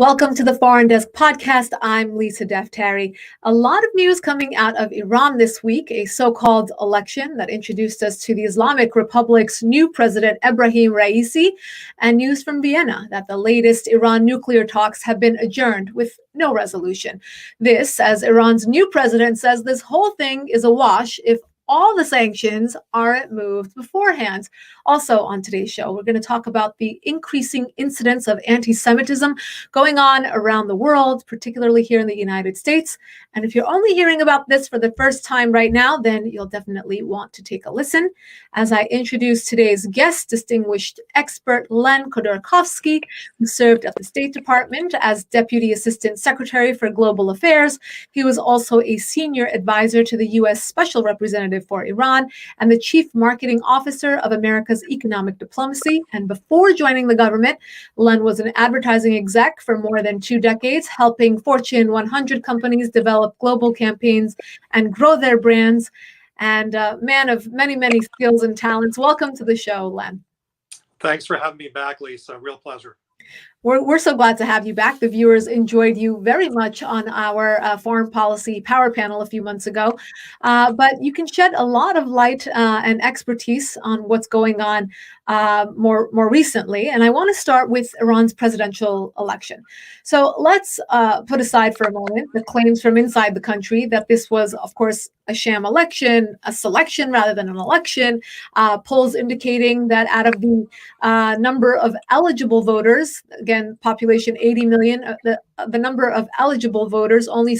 Welcome to the Foreign Desk Podcast. I'm Lisa Daftari. A lot of news coming out of Iran this week, a so-called election that introduced us to the Islamic Republic's new president, Ebrahim Raisi, and news from Vienna that the latest Iran nuclear talks have been adjourned with no resolution. This, as Iran's new president says, this whole thing is a wash if all the sanctions aren't moved beforehand. Also on today's show, we're going to talk about the increasing incidence of anti-Semitism going on around the world, particularly here in the United States. And if you're only hearing about this for the first time right now, then you'll definitely want to take a listen. As I introduce today's guest, distinguished expert Len Khodorkovsky, who served at the State Department as Deputy Assistant Secretary for Global Affairs. He was also a senior advisor to the U.S. Special Representative for Iran and the Chief Marketing Officer of America's Economic Diplomacy. And before joining the government, Len was an advertising exec for more than 2 decades, helping Fortune 100 companies develop global campaigns and grow their brands. And a man of many, many skills and talents. Welcome to the show, Len. Thanks for having me back, Lisa. Real pleasure. We're so glad to have you back. The viewers enjoyed you very much on our foreign policy power panel a few months ago. But you can shed a lot of light and expertise on what's going on more recently. And I want to start with Iran's presidential election. So let's put aside for a moment the claims from inside the country that this was, of course, a sham election, a selection rather than an election. Polls indicating that out of the number of eligible voters, again, population 80 million, the number of eligible voters, only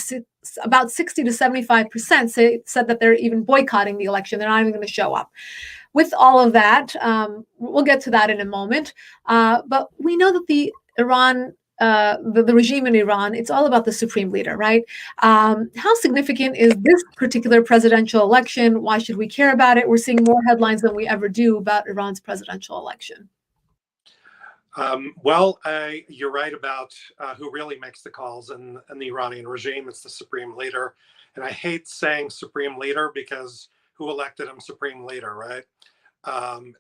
about 60 to 75% said that they're even boycotting the election. They're not even going to show up. With all of that, we'll get to that in a moment. But we know that the regime in Iran, it's all about the supreme leader, right? How significant is this particular presidential election? Why should we care about it? We're seeing more headlines than we ever do about Iran's presidential election. You're right about who really makes the calls in the Iranian regime. It's the supreme leader. And I hate saying supreme leader because who elected him supreme leader, right?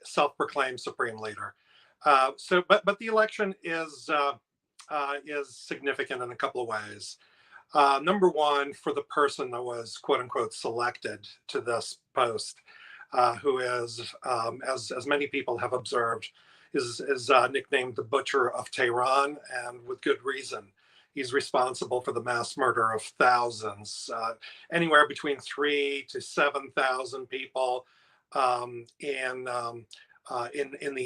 Self-proclaimed supreme leader. But the election is significant in a couple of ways. Number one, for the person that was quote unquote selected to this post, who is, as many people have observed, is nicknamed the Butcher of Tehran, and with good reason. He's responsible for the mass murder of thousands, anywhere between 3,000 to 7,000 people in the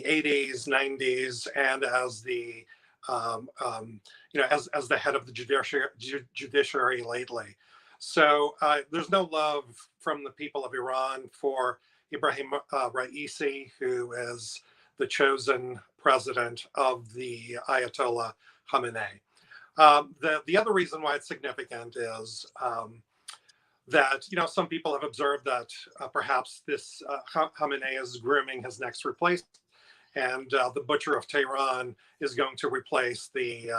80s, 90s, and as the as the head of the judiciary lately. So there's no love from the people of Iran for Ebrahim Raisi, who is the chosen president of the Ayatollah Khamenei. The other reason why it's significant is that some people have observed that perhaps this Khamenei is grooming his next replacement, and the Butcher of Tehran is going to replace the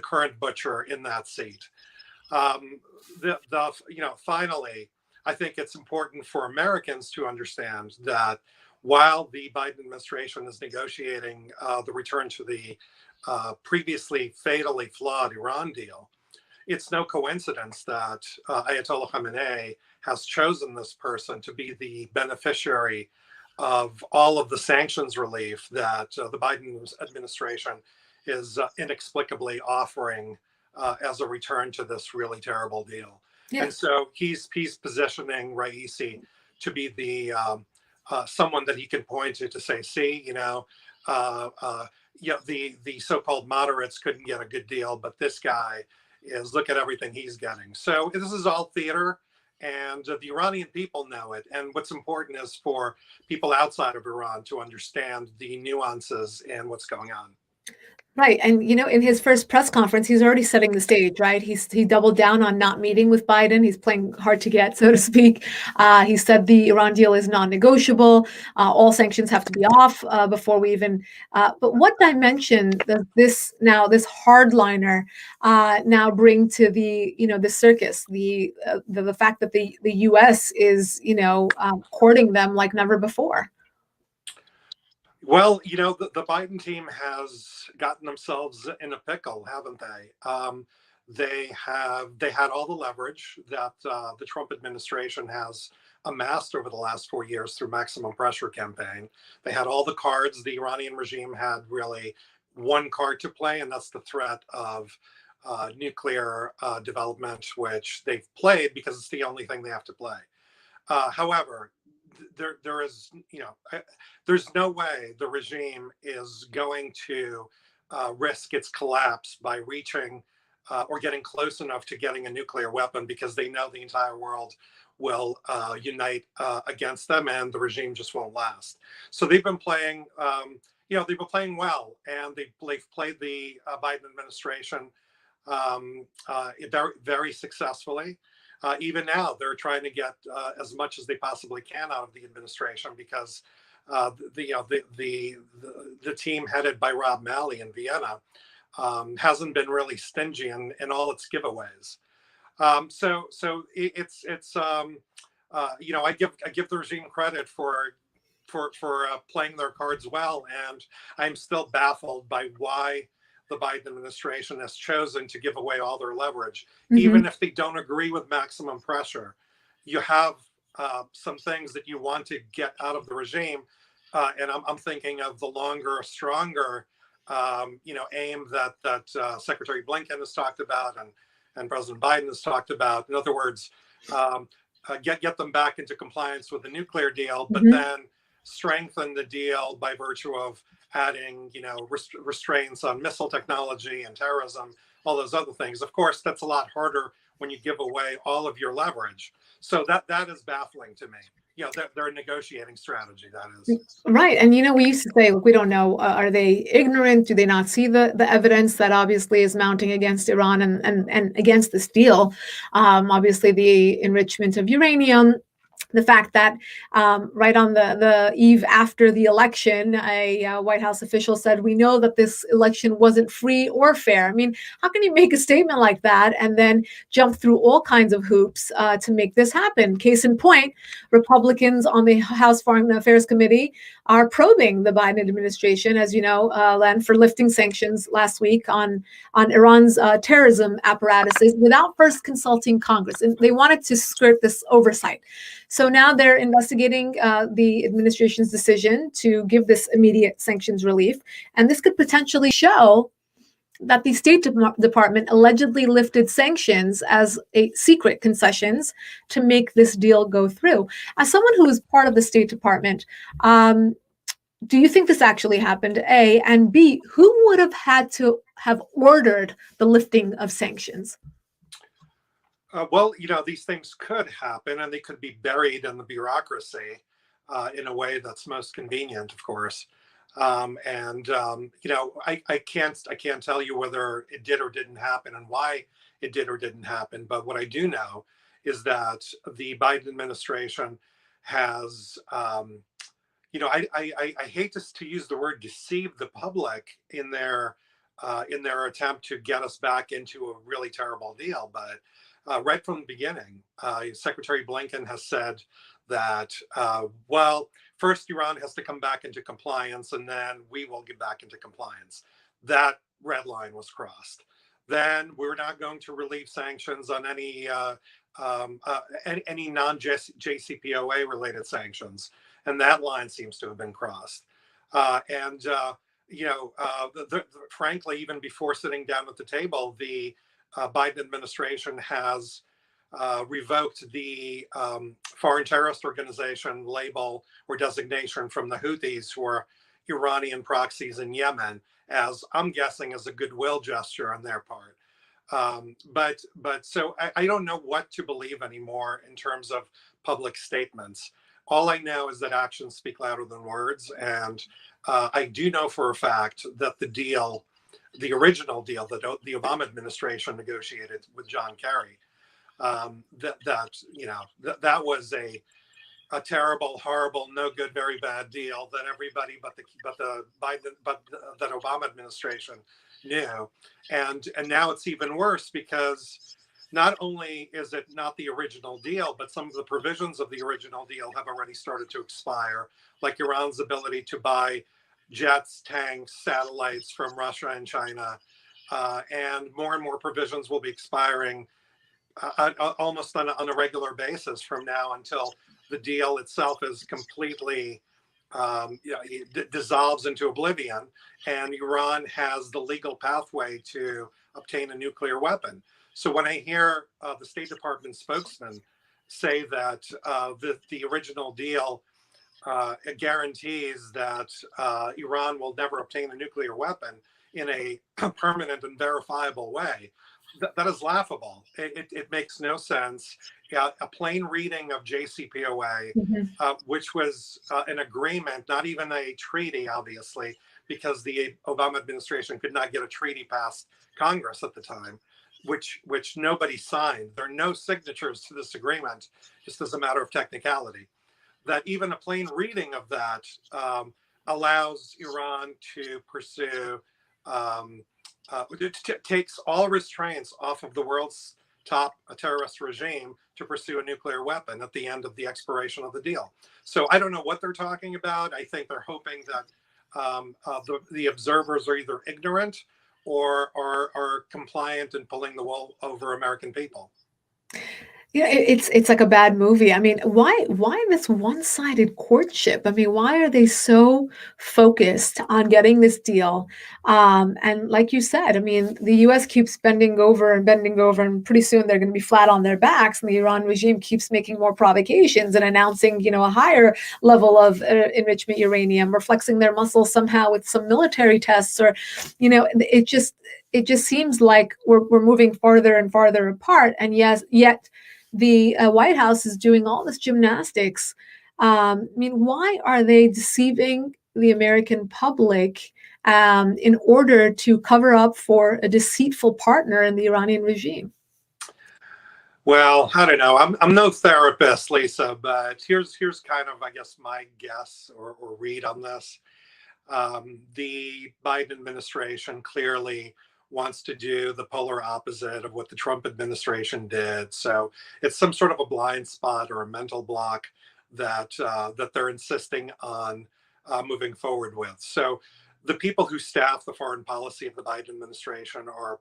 current butcher in that seat. Finally, I think it's important for Americans to understand that while the Biden administration is negotiating the return to the previously fatally flawed Iran deal, it's no coincidence that Ayatollah Khamenei has chosen this person to be the beneficiary of all of the sanctions relief that the Biden administration is inexplicably offering as a return to this really terrible deal. Yeah. And so he's positioning Raisi to be the someone that he can point to say, see, the so-called moderates couldn't get a good deal, but this guy look at everything he's getting. So this is all theater, and the Iranian people know it. And what's important is for people outside of Iran to understand the nuances and what's going on. Right. And, in his first press conference, he's already setting the stage, right? He doubled down on not meeting with Biden. He's playing hard to get, so to speak. He said the Iran deal is non-negotiable. All sanctions have to be off before we even. But what dimension does this hardliner now bring to the circus? The fact that the U.S. is, courting them like never before. Well, the Biden team has gotten themselves in a pickle, haven't they? They had all the leverage that the Trump administration has amassed over the last 4 years through maximum pressure campaign. They had all the cards. The Iranian regime had really one card to play, and that's the threat of nuclear development, which they've played because it's the only thing they have to play. However, there is, there's no way the regime is going to risk its collapse by reaching or getting close enough to getting a nuclear weapon, because they know the entire world will unite against them, and the regime just won't last. So they've been playing, they've been playing well, and they've played the Biden administration very, very successfully. Even now, they're trying to get as much as they possibly can out of the administration, because the team headed by Rob Malley in Vienna hasn't been really stingy in all its giveaways. So I give the regime credit for playing their cards well, and I'm still baffled by why the Biden administration has chosen to give away all their leverage. Mm-hmm. Even if they don't agree with maximum pressure, you have some things that you want to get out of the regime, and I'm thinking of the longer, stronger, aim that Secretary Blinken has talked about, and President Biden has talked about. In other words, get them back into compliance with the nuclear deal, but mm-hmm. then strengthen the deal by virtue of adding, restraints on missile technology and terrorism, all those other things. Of course, that's a lot harder when you give away all of your leverage. So that is baffling to me. Their negotiating strategy, that is. Right. And, we used to say, look, we don't know, are they ignorant? Do they not see the evidence that obviously is mounting against Iran and against this deal? Obviously, the enrichment of uranium, the fact that right on the eve after the election, a White House official said, we know that this election wasn't free or fair. I mean, how can you make a statement like that and then jump through all kinds of hoops to make this happen? Case in point, Republicans on the House Foreign Affairs Committee are probing the Biden administration, as you know, Len, for lifting sanctions last week on Iran's terrorism apparatuses without first consulting Congress. And they wanted to skirt this oversight. So now they're investigating the administration's decision to give this immediate sanctions relief. And this could potentially show that the State Department allegedly lifted sanctions as a secret concessions to make this deal go through. As someone who is part of the State Department, do you think this actually happened, A? And B, who would have had to have ordered the lifting of sanctions? Well, these things could happen, and they could be buried in the bureaucracy in a way that's most convenient, of course. I can't tell you whether it did or didn't happen and why it did or didn't happen. But what I do know is that the Biden administration has, I hate to use the word deceive the public in their attempt to get us back into a really terrible deal, but. Right from the beginning, Secretary Blinken has said that, first Iran has to come back into compliance, and then we will get back into compliance. That red line was crossed. Then we're not going to relieve sanctions on any non-JCPOA related sanctions, and that line seems to have been crossed. Frankly, even before sitting down at the table, the Biden administration has revoked the foreign terrorist organization label or designation from the Houthis, who are Iranian proxies in Yemen, as I'm guessing as a goodwill gesture on their part. But so I don't know what to believe anymore in terms of public statements. All I know is that actions speak louder than words, and I do know for a fact that the original deal that the Obama administration negotiated with John Kerry, that was a terrible, horrible, no good, very bad deal that everybody but that Obama administration knew, and now it's even worse, because not only is it not the original deal, but some of the provisions of the original deal have already started to expire, like Iran's ability to buy jets, tanks, satellites from Russia and China, and more provisions will be expiring almost on a regular basis from now until the deal itself is completely dissolves into oblivion, and Iran has the legal pathway to obtain a nuclear weapon. So when I hear the State Department spokesman say that the original deal guarantees that Iran will never obtain a nuclear weapon in a permanent and verifiable way, that is laughable. It makes no sense. A plain reading of JCPOA, which was an agreement, not even a treaty, obviously, because the Obama administration could not get a treaty past Congress at the time, which nobody signed. There are no signatures to this agreement, just as a matter of technicality. That even a plain reading of that allows Iran to pursue, it takes all restraints off of the world's top terrorist regime to pursue a nuclear weapon at the end of the expiration of the deal. So I don't know what they're talking about. I think they're hoping that the observers are either ignorant or are compliant in pulling the wool over American people. Yeah, it's like a bad movie. I mean, why this one-sided courtship? I mean, why are they so focused on getting this deal? And like you said, I mean, the U.S. keeps bending over, and pretty soon they're going to be flat on their backs. And the Iran regime keeps making more provocations and announcing, a higher level of enrichment uranium, or flexing their muscles somehow with some military tests, or, it just seems like we're moving farther and farther apart. And yet the White House is doing all this gymnastics. I mean, why are they deceiving the American public in order to cover up for a deceitful partner in the Iranian regime? Well, I don't know. I'm no therapist, Lisa, but here's kind of, I guess, my guess or read on this. The Biden administration clearly wants to do the polar opposite of what the Trump administration did. So it's some sort of a blind spot or a mental block that they're insisting on moving forward with. So the people who staff the foreign policy of the Biden administration are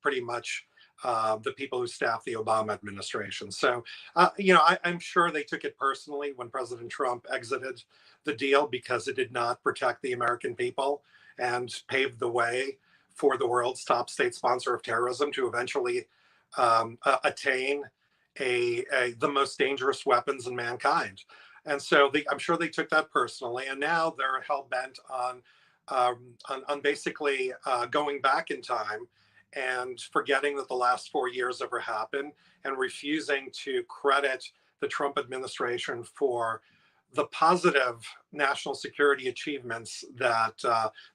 pretty much the people who staff the Obama administration. So, I'm sure they took it personally when President Trump exited the deal, because it did not protect the American people and paved the way for the world's top state sponsor of terrorism to eventually attain the most dangerous weapons in mankind. And so I'm sure they took that personally, and now they're hell bent on basically going back in time and forgetting that the last 4 years ever happened, and refusing to credit the Trump administration for the positive national security achievements that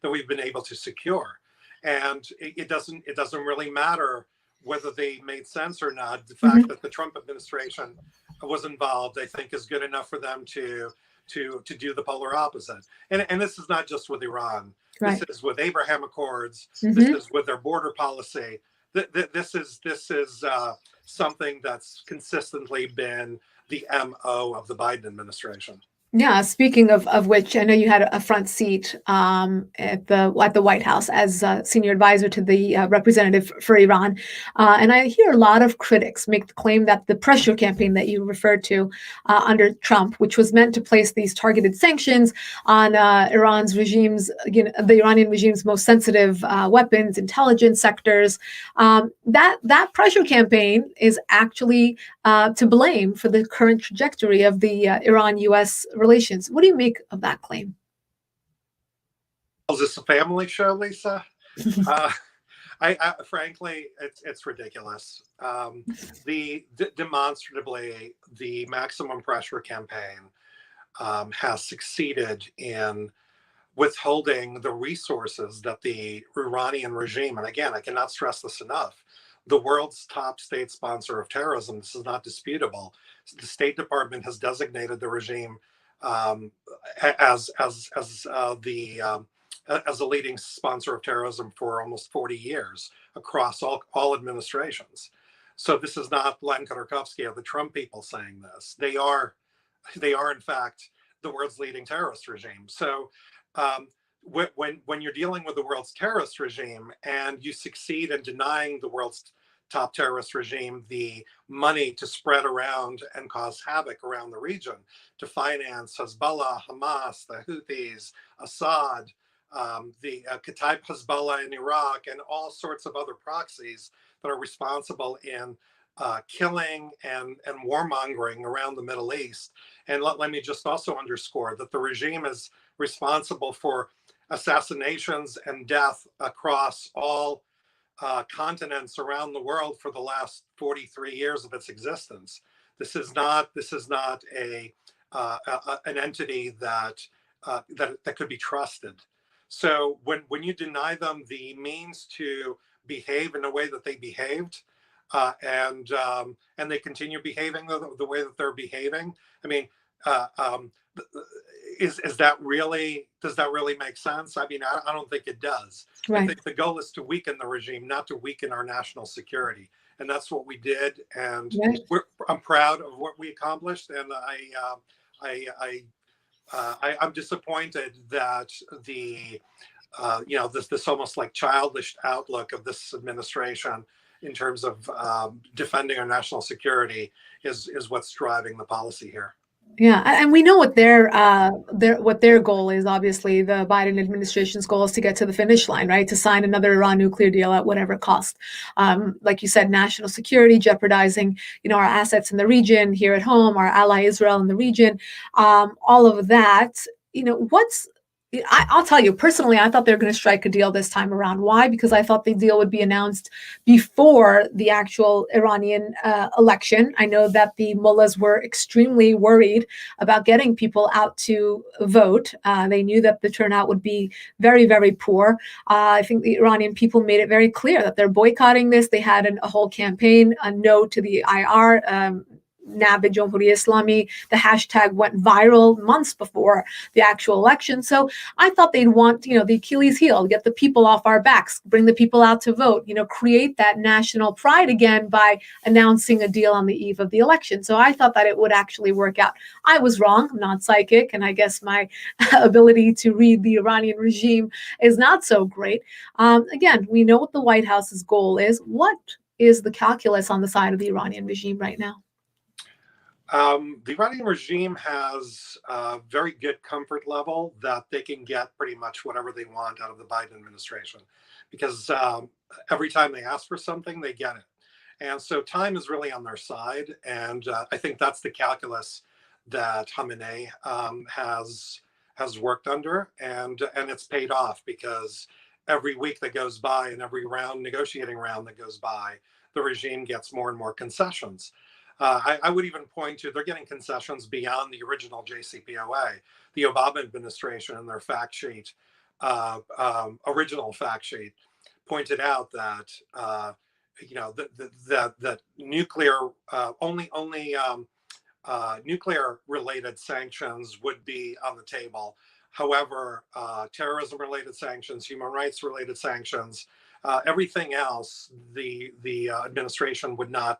we've been able to secure. And it doesn't really matter whether they made sense or not. The fact that the Trump administration was involved, I think, is good enough for them to do the polar opposite. And this is not just with Iran. Right. This is with Abraham Accords. This is with their border policy. This is something that's consistently been the MO of the Biden administration. Yeah, speaking of which, I know you had a front seat at the White House as senior advisor to the representative for Iran, and I hear a lot of critics make the claim that the pressure campaign that you referred to under Trump, which was meant to place these targeted sanctions on Iran's regime's, the Iranian regime's most sensitive weapons, intelligence sectors, that pressure campaign is actually to blame for the current trajectory of the Iran-U.S. relations. What do you make of that claim? Is this a family show, Lisa? I frankly, it's ridiculous. Demonstrably, the maximum pressure campaign has succeeded in withholding the resources that the Iranian regime, and again, I cannot stress this enough, the world's top state sponsor of terrorism, this is not disputable. The State Department has designated the regime as a leading sponsor of terrorism for almost 40 years across all administrations. So this is not Len Khodorkovsky or the Trump people saying this. They are in fact the world's leading terrorist regime. So when you're dealing with the world's terrorist regime and you succeed in denying the world's top terrorist regime the money to spread around and cause havoc around the region to finance Hezbollah, Hamas, the Houthis, Assad, the Kataib Hezbollah in Iraq, and all sorts of other proxies that are responsible in killing and warmongering around the Middle East. And let me just also underscore that the regime is responsible for assassinations and death across all continents around the world for the last 43 years of its existence. This is not an entity that could be trusted. So when you deny them the means to behave in the way that they behaved, and they continue behaving the way that they're behaving, I mean, does that really make sense? I mean, I don't think it does. Right. I think the goal is to weaken the regime, not to weaken our national security, and that's what we did. And right. I'm proud of what we accomplished, and I'm disappointed that the this almost like childish outlook of this administration in terms of defending our national security is what's driving the policy here. Yeah, and we know what their goal is. Obviously, the Biden administration's goal is to get to the finish line, right? To sign another Iran nuclear deal at whatever cost. Like you said, national security, jeopardizing, our assets in the region, here at home, our ally Israel in the region, all of that. I'll tell you, personally, I thought they were going to strike a deal this time around. Why? Because I thought the deal would be announced before the actual Iranian election. I know that the mullahs were extremely worried about getting people out to vote. They knew that the turnout would be very, very poor. I think the Iranian people made it very clear that they're boycotting this. They had a whole campaign, a no to the IR, Nab Jamhuriya Islami. The hashtag went viral months before the actual election. So I thought they'd want, the Achilles heel, get the people off our backs, bring the people out to vote, create that national pride again by announcing a deal on the eve of the election. So I thought that it would actually work out. I was wrong. I'm not psychic. And I guess my ability to read the Iranian regime is not so great. Again, we know what the White House's goal is. What is the calculus on the side of the Iranian regime right now? The Iranian regime has a very good comfort level that they can get pretty much whatever they want out of the Biden administration, because every time they ask for something, they get it. And so time is really on their side. And I think that's the calculus that Khamenei has worked under, and it's paid off, because every week that goes by and every negotiating round that goes by, the regime gets more and more concessions. I would even point to, they're getting concessions beyond the original JCPOA. The Obama administration in their fact sheet, original fact sheet, pointed out that that nuclear only nuclear related sanctions would be on the table. However, terrorism related sanctions, human rights related sanctions, everything else, the administration would not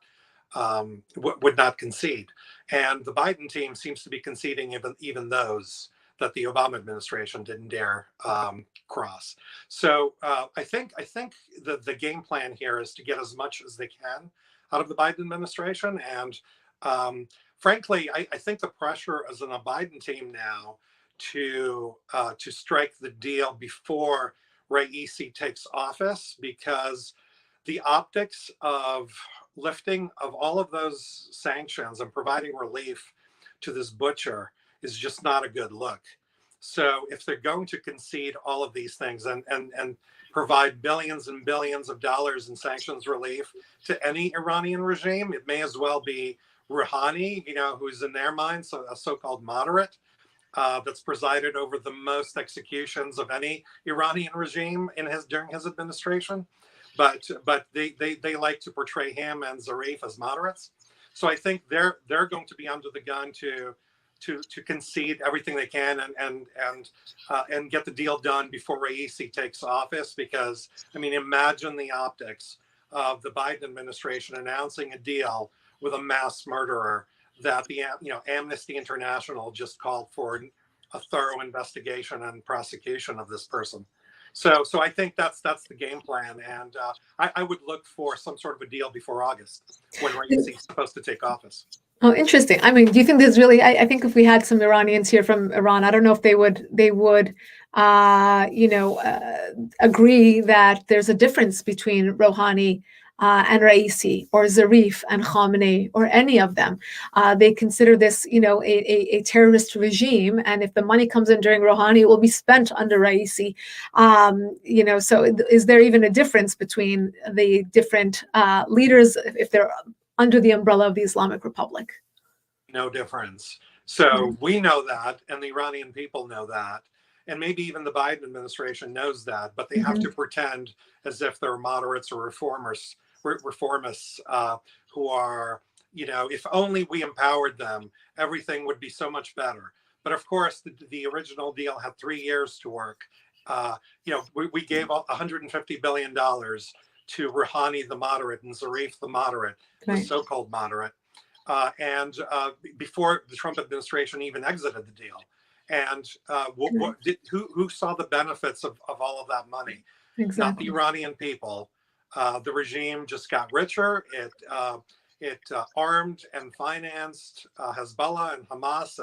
concede. And the Biden team seems to be conceding even those that the Obama administration didn't dare cross. So I think the game plan here is to get as much as they can out of the Biden administration. And frankly, I think the pressure is on the Biden team now to strike the deal before Raisi takes office, because the optics of lifting of all of those sanctions and providing relief to this butcher is just not a good look. So if they're going to concede all of these things and provide billions and billions of dollars in sanctions relief to any Iranian regime, it may as well be Rouhani, who's in their minds a so-called moderate, that's presided over the most executions of any Iranian regime during his administration. But they like to portray him and Zarif as moderates. So I think they're going to be under the gun to concede everything they can and get the deal done before Raisi takes office. Because imagine the optics of the Biden administration announcing a deal with a mass murderer that the Amnesty International just called for a thorough investigation and prosecution of this person. So I think that's the game plan, and I would look for some sort of a deal before August when Raisi is supposed to take office. Oh, interesting. I mean, do you think there's really? I think if we had some Iranians here from Iran, I don't know if they would agree that there's a difference between Rouhani and Raisi, or Zarif and Khamenei, or any of them. They consider this, a terrorist regime, and if the money comes in during Rouhani, it will be spent under Raisi. So is there even a difference between the different leaders if they're under the umbrella of the Islamic Republic? No difference. So we know that, and the Iranian people know that, and maybe even the Biden administration knows that, but they have to pretend as if they're moderates or reformists who are, if only we empowered them, everything would be so much better. But of course, the original deal had 3 years to work. We gave $150 billion to Rouhani the moderate and Zarif the moderate, the so-called moderate, and before the Trump administration even exited the deal. And who saw the benefits of all of that money? Exactly. Not the Iranian people. The regime just got richer. It armed and financed Hezbollah and Hamas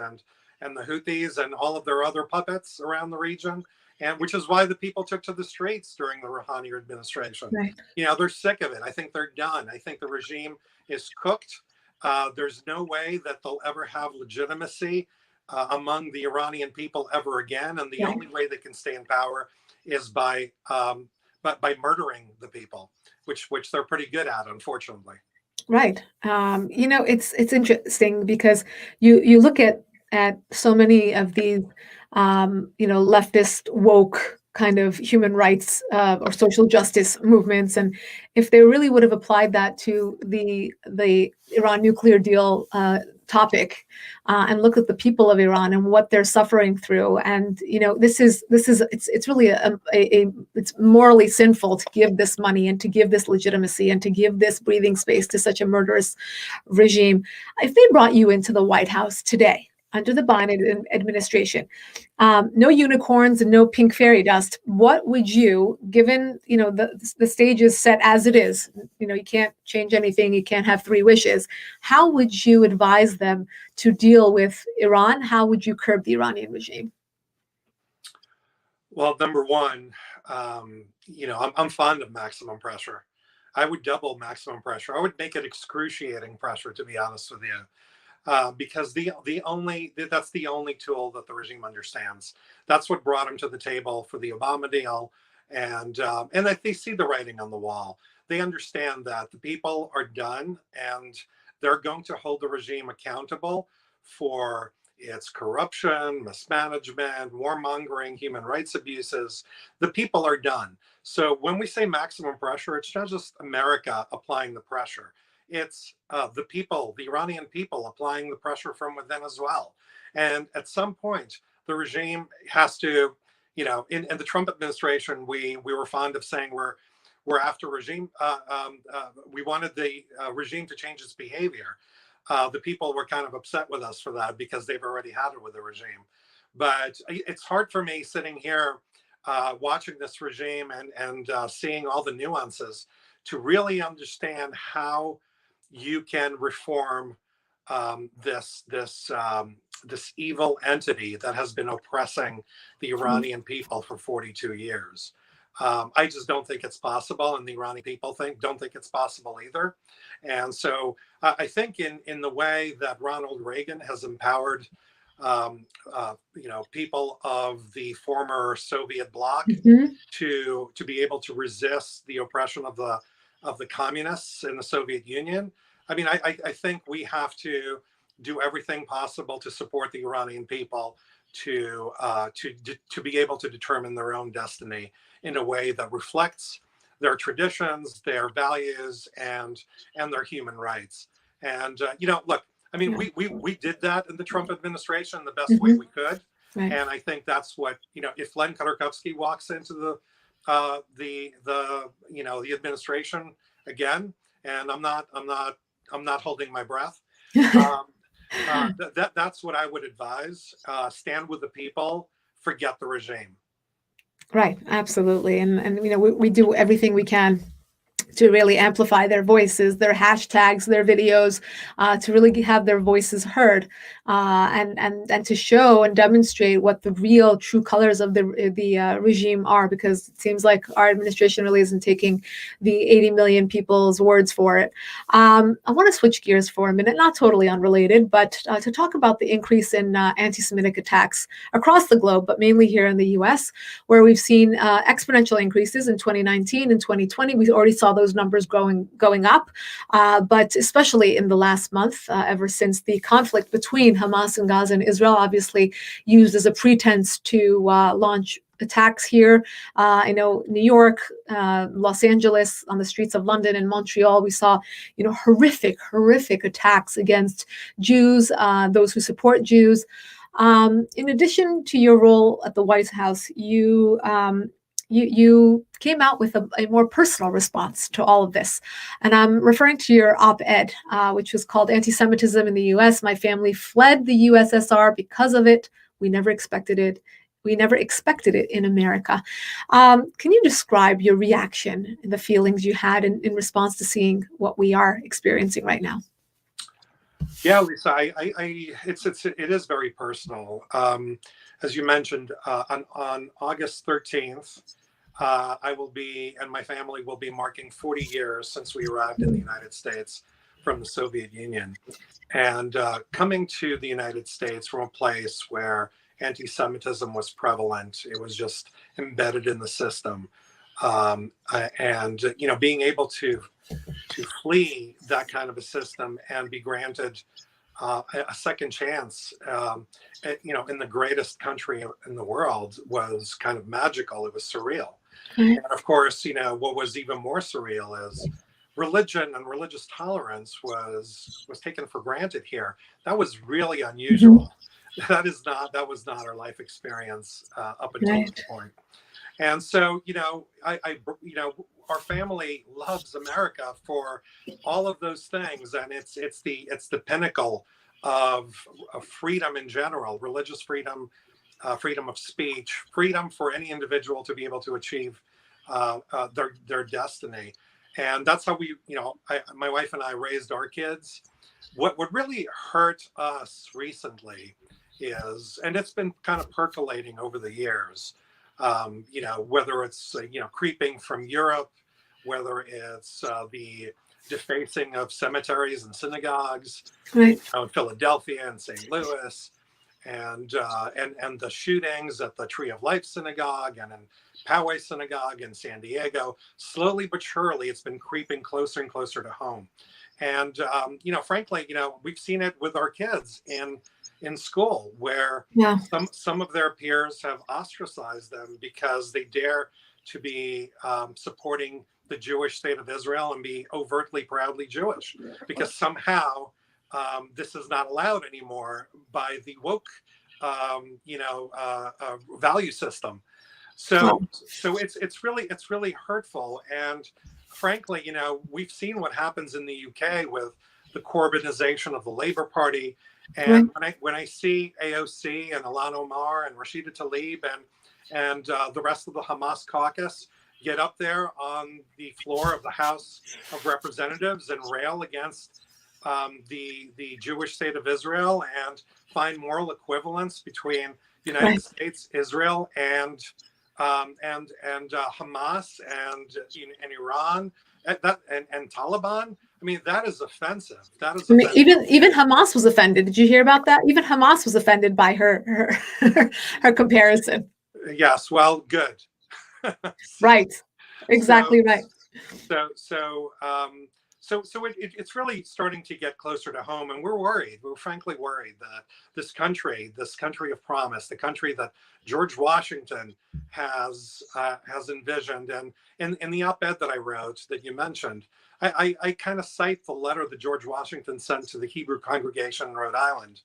and the Houthis and all of their other puppets around the region, and which is why the people took to the streets during the Rouhani administration. Right. They're sick of it. I think they're done. I think the regime is cooked. There's no way that they'll ever have legitimacy among the Iranian people ever again, and the only way they can stay in power is by murdering the people, which they're pretty good at, unfortunately. Right. It's interesting because you look at so many of these leftist woke kind of human rights or social justice movements, and if they really would have applied that to the Iran nuclear deal topic, and look at the people of Iran and what they're suffering through, and it's really it's morally sinful to give this money and to give this legitimacy and to give this breathing space to such a murderous regime. If they brought you into the White House today under the Biden administration, no unicorns and no pink fairy dust, what would you, given the stage is set as it is, you can't change anything, you can't have 3 wishes, how would you advise them to deal with Iran? How would you curb the Iranian regime? Well, number one, I'm fond of maximum pressure. I would double maximum pressure. I would make it excruciating pressure, to be honest with you. Because that's the only tool that the regime understands. That's what brought him to the table for the Obama deal, and that they see the writing on the wall. They understand that the people are done, and they're going to hold the regime accountable for its corruption, mismanagement, warmongering, human rights abuses. The people are done. So when we say maximum pressure, it's not just America applying the pressure. It's the people, the Iranian people, applying the pressure from within as well. And at some point, the regime has to, in the Trump administration, we were fond of saying we're after regime. We wanted the regime to change its behavior. The people were kind of upset with us for that because they've already had it with the regime. But it's hard for me sitting here watching this regime and seeing all the nuances to really understand how you can reform this evil entity that has been oppressing the Iranian people for 42 years. I just don't think it's possible, and the Iranian people don't think it's possible either. And so I think in the way that Ronald Reagan has empowered people of the former Soviet bloc to be able to resist the oppression of the communists in the Soviet Union. I mean, I think we have to do everything possible to support the Iranian people to be able to determine their own destiny in a way that reflects their traditions, their values, and their human rights. And look, I mean, we did that in the Trump administration the best way we could, and I think that's what if Len Khodorkovsky walks into the administration again, and I'm not holding my breath. That's what I would advise. Stand with the people, forget the regime. Right, absolutely. And you know, we do everything we can to really amplify their voices, their hashtags, their videos, to really have their voices heard, and to show and demonstrate what the real true colors of the regime are. Because it seems like our administration really isn't taking the 80 million people's words for it. I want to switch gears for a minute, not totally unrelated, but to talk about the increase in anti-Semitic attacks across the globe, but mainly here in the U.S., where we've seen exponential increases in 2019 and 2020. We already saw those numbers going up, but especially in the last month, ever since the conflict between Hamas and Gaza and Israel, obviously used as a pretense to launch attacks here. I know New York, Los Angeles, on the streets of London and Montreal, we saw, you know, horrific attacks against Jews, those who support Jews. In addition to your role at the White House, you came out with a more personal response to all of this. And I'm referring to your op-ed, which was called Anti-Semitism in the U.S. My family fled the USSR because of it. We never expected it. We never expected it in America. Can you describe your reaction and the feelings you had in response to seeing what we are experiencing right now? Yeah, Lisa, it is very personal. As you mentioned, on August 13th, I will be, and my family will be marking 40 years since we arrived in the United States from the Soviet Union. And coming to the United States from a place where anti-Semitism was prevalent, it was just embedded in the system. And, you know, being able to flee that kind of a system and be granted a second chance, you know, in the greatest country in the world was kind of magical. It was surreal. And of course, you know, what was even more surreal is religion and religious tolerance was taken for granted here. That was really unusual. Mm-hmm. That was not our life experience up until this point. And so, you know, you know, our family loves America for all of those things, and it's the pinnacle of freedom in general: religious freedom, freedom of speech, freedom for any individual to be able to achieve their destiny. And that's how we, you know, my wife and I raised our kids. What really hurt us recently is, and it's been kind of percolating over the years, you know, whether it's, you know, creeping from Europe, whether it's the defacing of cemeteries and synagogues, right, in Philadelphia and St. Louis, and the shootings at the Tree of Life Synagogue and in Poway Synagogue in San Diego. Slowly but surely, it's been creeping closer and closer to home. And you know, frankly, you know, we've seen it with our kids in school, where some of their peers have ostracized them because they dare to be supporting the Jewish state of Israel and be overtly, proudly Jewish, because somehow this is not allowed anymore by the woke, you know, value system. So it's really hurtful. And frankly, you know, we've seen what happens in the UK with the Corbynization of the Labour Party. And when I see AOC and Ilhan Omar and Rashida Tlaib and the rest of the Hamas caucus get up there on the floor of the House of Representatives and rail against the Jewish state of Israel and find moral equivalence between the United States, Israel, and Hamas and Iran and Taliban. I mean, that is offensive. That is offensive. Even Hamas was offended. Did you hear about that? Even Hamas was offended by her comparison. Yes. Well, good. Right. Exactly right. So it's really starting to get closer to home, and we're worried. We're frankly worried that this country of promise, the country that George Washington has envisioned, and in the op-ed that I wrote that you mentioned, I kind of cite the letter that George Washington sent to the Hebrew congregation in Rhode Island,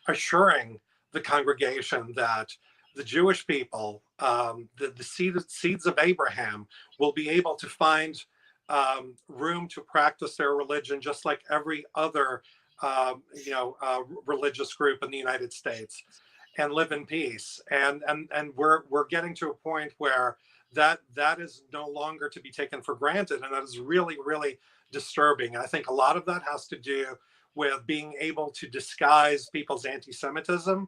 assuring the congregation that the Jewish people, the seeds of Abraham, will be able to find room to practice their religion just like every other religious group in the United States and live in peace. And we're getting to a point where that is no longer to be taken for granted, and that is really, really disturbing. I think a lot of that has to do with being able to disguise people's anti-Semitism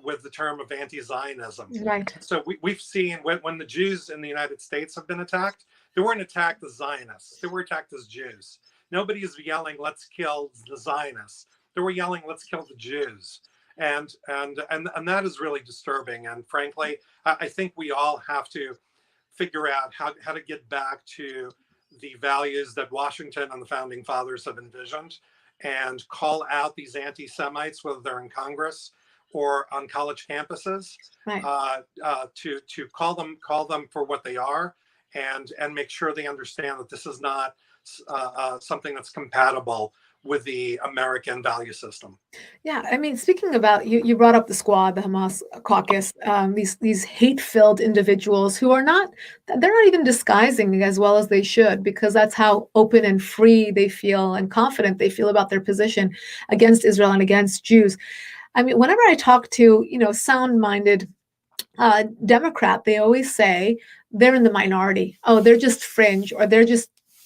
with the term of anti-Zionism. Right. So we've seen when the Jews in the United States have been attacked, they weren't attacked as Zionists. They were attacked as Jews. Nobody is yelling, "Let's kill the Zionists." They were yelling, "Let's kill the Jews." And that is really disturbing. And frankly, I think we all have to figure out how to get back to the values that Washington and the founding fathers have envisioned, and call out these anti-Semites, whether they're in Congress or on college campuses, Right. To call them for what they are, and make sure they understand that this is not something that's compatible with the American value system. Yeah, I mean, speaking about you brought up the Squad, the Hamas caucus, these hate-filled individuals who are they're not even disguising as well as they should, because that's how open and free they feel and confident they feel about their position against Israel and against Jews. I mean, whenever I talk to sound-minded Democrat, they always say they're in the minority. Oh, they're just fringe, or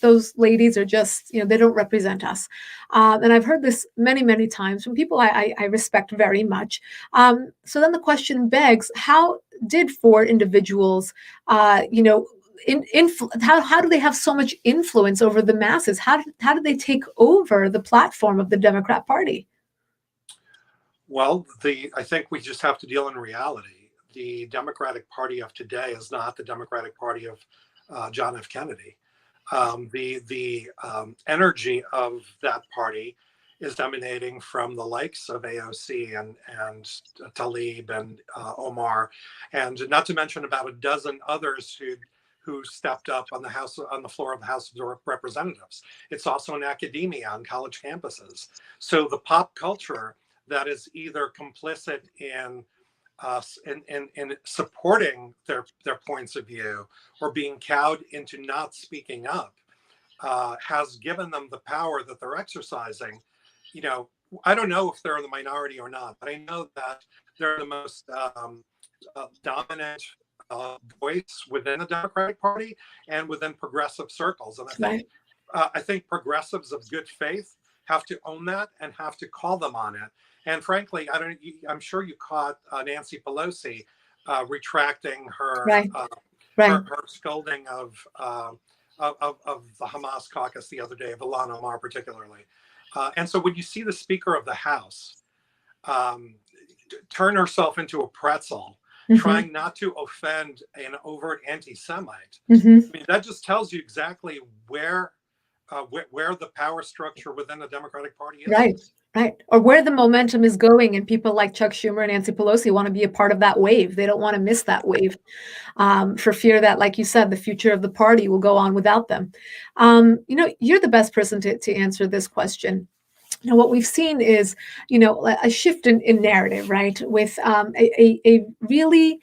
those ladies are just, they don't represent us. And I've heard this many, many times from people I respect very much. So then the question begs, how did four individuals, how do they have so much influence over the masses? How did they take over the platform of the Democrat Party? Well, I think we just have to deal in reality. The Democratic Party of today is not the Democratic Party of John F. Kennedy. The energy of that party is emanating from the likes of AOC and Tlaib and Omar, and not to mention about a dozen others who stepped up on the floor of the House of Representatives. It's also in academia, on college campuses. So the pop culture that is either complicit in supporting their points of view, or being cowed into not speaking up, has given them the power that they're exercising. I don't know if they're in the minority or not, but I know that they're the most dominant voice within the Democratic Party and within progressive circles. And I think progressives of good faith have to own that and have to call them on it. And frankly, I'm sure you caught Nancy Pelosi retracting her her scolding of the Hamas caucus the other day, of Ilhan Omar particularly. And so when you see the Speaker of the House turn herself into a pretzel, trying not to offend an overt anti-Semite, I mean, that just tells you exactly where the power structure within the Democratic Party is. Right. Or where the momentum is going, and people like Chuck Schumer and Nancy Pelosi want to be a part of that wave. They don't want to miss that wave, for fear that, like you said, the future of the party will go on without them. You're the best person to answer this question. What we've seen is, a shift in narrative, right? With a really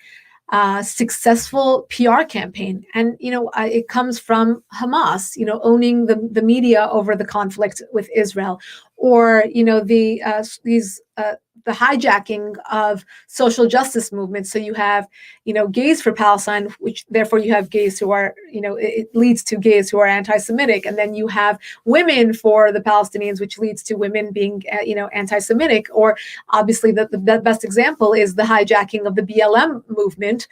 successful PR campaign. And, it comes from Hamas, owning the media over the conflict with Israel, or, the hijacking of social justice movements. So you have, gays for Palestine, which therefore you have gays who are, it leads to gays who are anti-Semitic. And then you have women for the Palestinians, which leads to women being, anti-Semitic. Or obviously the best example is the hijacking of the BLM movement,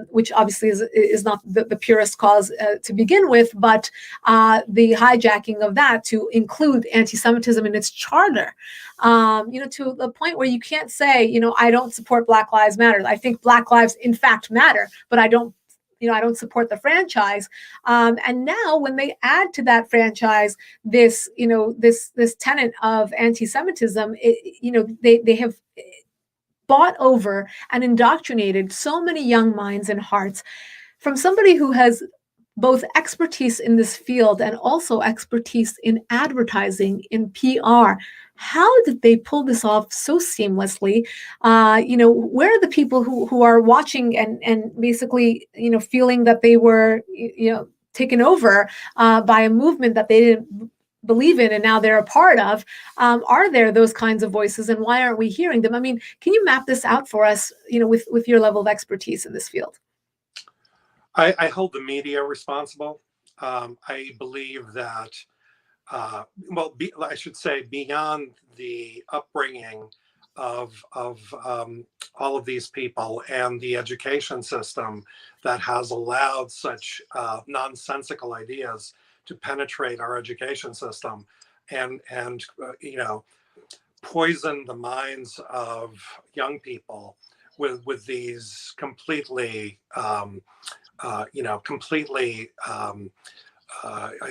which obviously is not the purest cause to begin with, but the hijacking of that to include anti-Semitism in its charter, to the point where you can't say, I don't support Black Lives Matter. I think Black lives in fact matter, but I don't support the franchise. And now when they add to that franchise this tenet of anti-Semitism, they have bought over and indoctrinated so many young minds and hearts from somebody who has both expertise in this field and also expertise in advertising, in PR. How did they pull this off so seamlessly? Where are the people who are watching and basically, feeling that they were, taken over by a movement that they didn't believe in and now they're a part of. Are there those kinds of voices, and why aren't we hearing them? I mean, can you map this out for us, with your level of expertise in this field? I hold the media responsible. I believe that, I should say, beyond the upbringing of all of these people and the education system that has allowed such nonsensical ideas to penetrate our education system and poison the minds of young people with these completely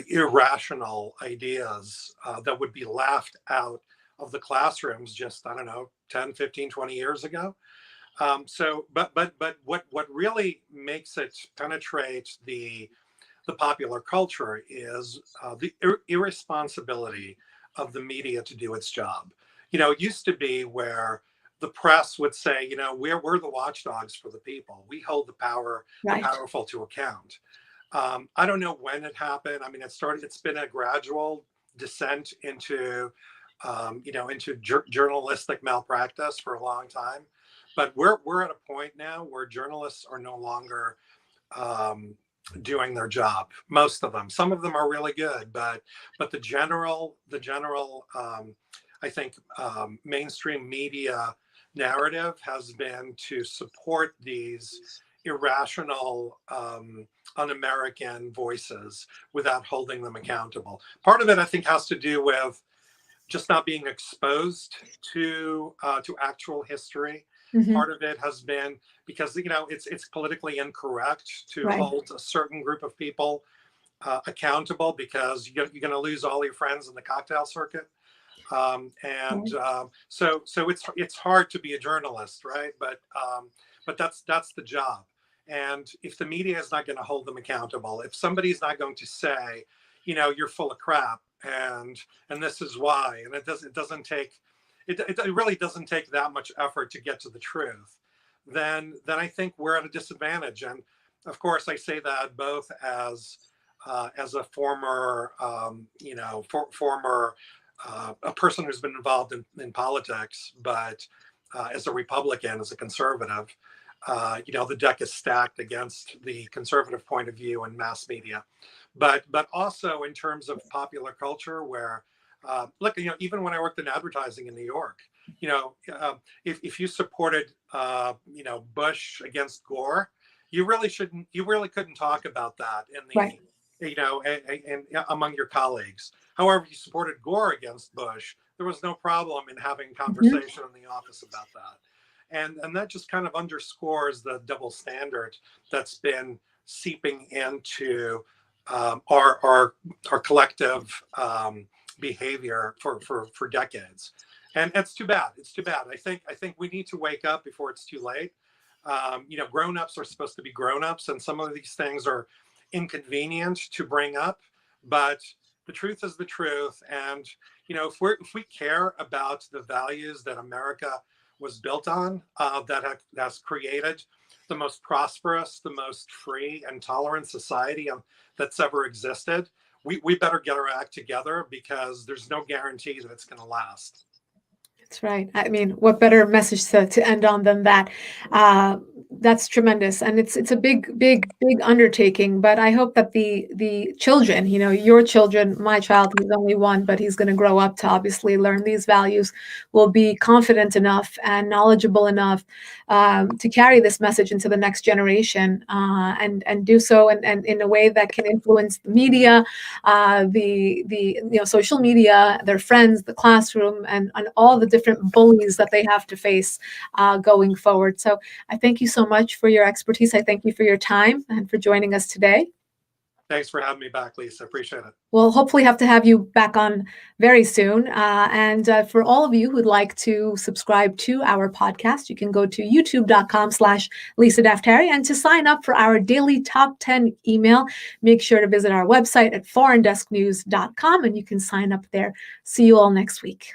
irrational ideas that would be laughed out of the classrooms just, I don't know, 10, 15, 20 years ago. But what really makes it penetrate the popular culture is the irresponsibility of the media to do its job. It used to be where the press would say, we're the watchdogs for the people. We hold the powerful to account. I don't know when it happened. I mean, it's been a gradual descent into journalistic malpractice for a long time. But we're at a point now where journalists are no longer doing their job. Most of them. Some of them are really good, but the general I think mainstream media narrative has been to support these irrational, un-American voices without holding them accountable. Part of it, I think, has to do with just not being exposed to actual history. Mm-hmm. Part of it has been because it's politically incorrect to hold a certain group of people accountable, because you're going to lose all your friends in the cocktail circuit. So it's hard to be a journalist, right? But that's the job. And if the media is not going to hold them accountable, if somebody's not going to say, you're full of crap, and this is why, and it really doesn't take that much effort to get to the truth, then I think we're at a disadvantage. And of course, I say that both as a former, a person who's been involved in politics, but as a Republican, as a conservative, the deck is stacked against the conservative point of view in mass media, but also in terms of popular culture, where look, even when I worked in advertising in New York, if you supported Bush against Gore, you really couldn't talk about that in the among your colleagues. However, if you supported Gore against Bush, there was no problem in having conversation in the office about that. And that just kind of underscores the double standard that's been seeping into our collective behavior for decades. And it's too bad. It's too bad. I think we need to wake up before it's too late. Grown-ups are supposed to be grown-ups, and some of these things are inconvenient to bring up, but the truth is the truth. And if we care about the values that America was built on, that has created the most prosperous, the most free and tolerant society that's ever existed, we better get our act together, because there's no guarantee that it's going to last. That's right. I mean, what better message to end on than that? That's tremendous, and it's a big undertaking. But I hope that the children, your children, my child, he's only one, but he's going to grow up to obviously learn these values, will be confident enough and knowledgeable enough to carry this message into the next generation, and do so and in a way that can influence the media, the social media, their friends, the classroom, and all the different bullies that they have to face going forward. So I thank you so much for your expertise. I thank you for your time and for joining us today. Thanks for having me back, Lisa. Appreciate it. We'll hopefully have to have you back on very soon. And for all of you who'd like to subscribe to our podcast, you can go to youtube.com/Lisa Daftari. And to sign up for our daily top 10 email, make sure to visit our website at foreigndesknews.com, and you can sign up there. See you all next week.